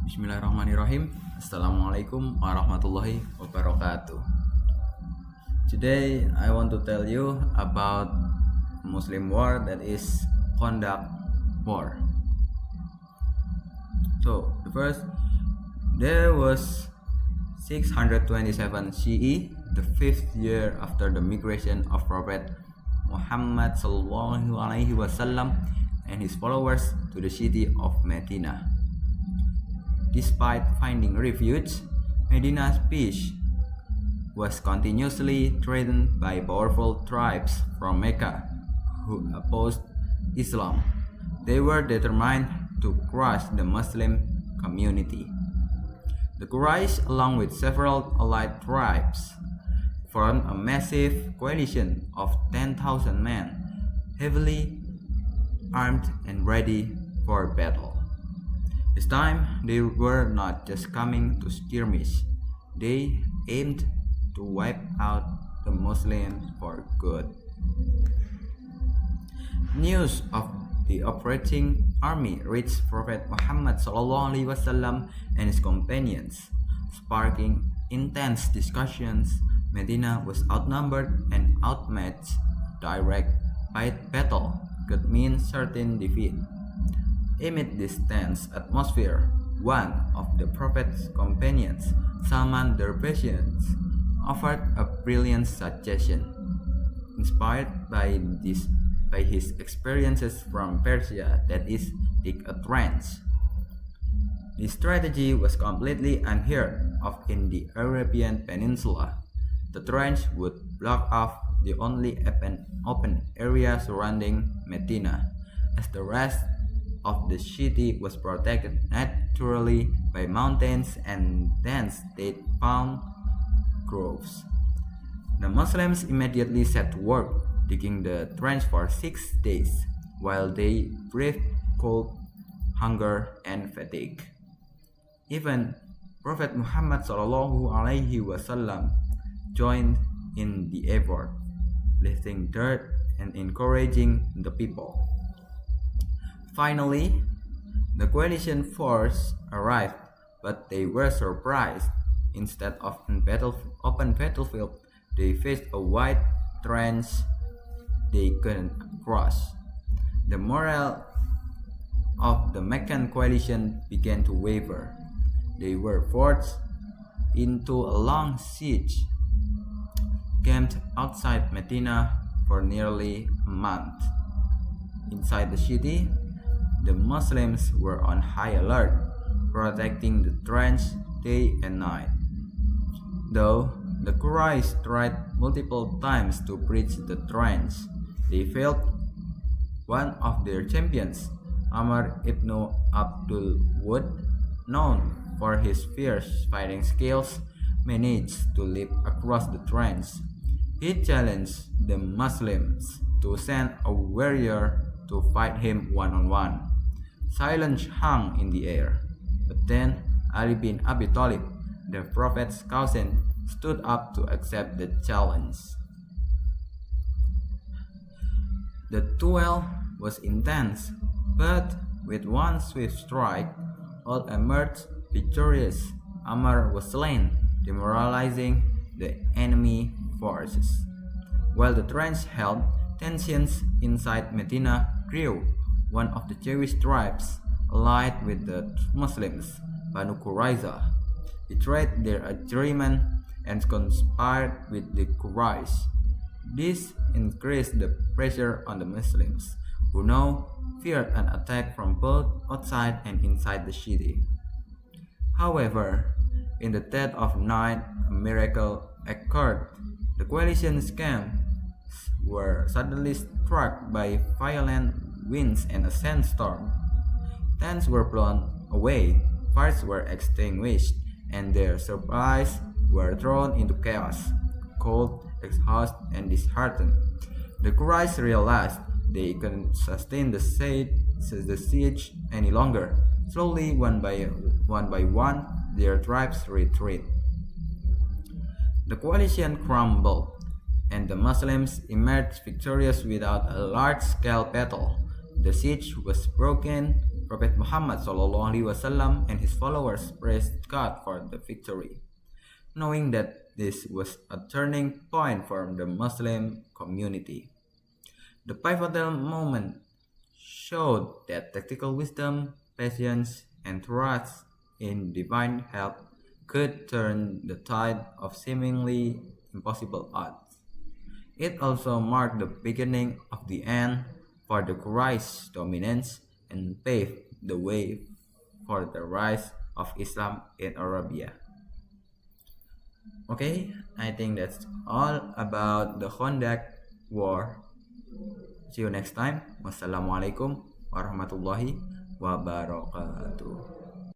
Bismillahirrahmanirrahim. Assalamualaikum warahmatullahi wabarakatuh. Today I want to tell you about Muslim war, that is Khandaq War. So the first, there was 627 CE, the 5th year after the migration of Prophet Muhammad sallallahu alaihi wasallam and his followers to the city of Medina. Despite finding refuge, Medina's peace was continuously threatened by powerful tribes from Mecca who opposed Islam. They were determined to crush the Muslim community. The Quraysh, along with several allied tribes, formed a massive coalition of 10,000 men, heavily armed and ready for battle. This time, they were not just coming to skirmish, they aimed to wipe out the Muslims for good. News of the operating army reached Prophet Muhammad ﷺ and his companions, sparking intense discussions. Medina was outnumbered and outmatched. Direct battle could mean certain defeat. Amid this tense atmosphere, one of the Prophet's companions, Salman the Persian, offered a brilliant suggestion. Inspired by his experiences from Persia, that is, dig a trench. This strategy was completely unheard of in the Arabian Peninsula. The trench would block off the only open area surrounding Medina, as the rest of the city was protected naturally by mountains and dense date palm groves. The Muslims immediately set to work digging the trench for 6 days, while they braved cold, hunger, and fatigue. Even Prophet Muhammad ﷺ joined in the effort, lifting dirt and encouraging the people. Finally, the coalition force arrived, but they were surprised. Instead of an open battlefield, they faced a wide trench they couldn't cross. The morale of the Meccan coalition began to waver. They were forced into a long siege, camped outside Medina for nearly a month. Inside the city, the Muslims were on high alert, protecting the trench day and night. Though the Quraysh tried multiple times to breach the trench, they failed. One of their champions, Amr ibn Abdul Wud, known for his fierce fighting skills, managed to leap across the trench. He challenged the Muslims to send a warrior to fight him one-on-one. Silence hung in the air, but then Ali bin Abi Talib, the Prophet's cousin, stood up to accept the challenge. The duel was intense, but with one swift strike, all emerged victorious. Amr was slain, demoralizing the enemy forces. While the trench held, tensions inside Medina grew. One of the Jewish tribes, allied with the Muslims, Banu Qurayza, betrayed their agreement and conspired with the Quraysh. This increased the pressure on the Muslims, who now feared an attack from both outside and inside the city. However, in the dead of night, a miracle occurred. The coalition's camps were suddenly struck by violent winds and a sandstorm. Tents were blown away, fires were extinguished, and their supplies were thrown into chaos. Cold, exhausted, and disheartened, the Quraysh realized they couldn't sustain the siege any longer. Slowly, one by one, their tribes retreated. The coalition crumbled, and the Muslims emerged victorious without a large-scale battle. The siege was broken, Prophet Muhammad SAW and his followers praised God for the victory, knowing that this was a turning point for the Muslim community. The pivotal moment showed that tactical wisdom, patience, and trust in divine help could turn the tide of seemingly impossible odds. It also marked the beginning of the end for the Quraysh dominance and paved the way for the rise of Islam in Arabia. Okay, I think that's all about the Khandaq War. See you next time. Wassalamualaikum warahmatullahi wabarakatuh.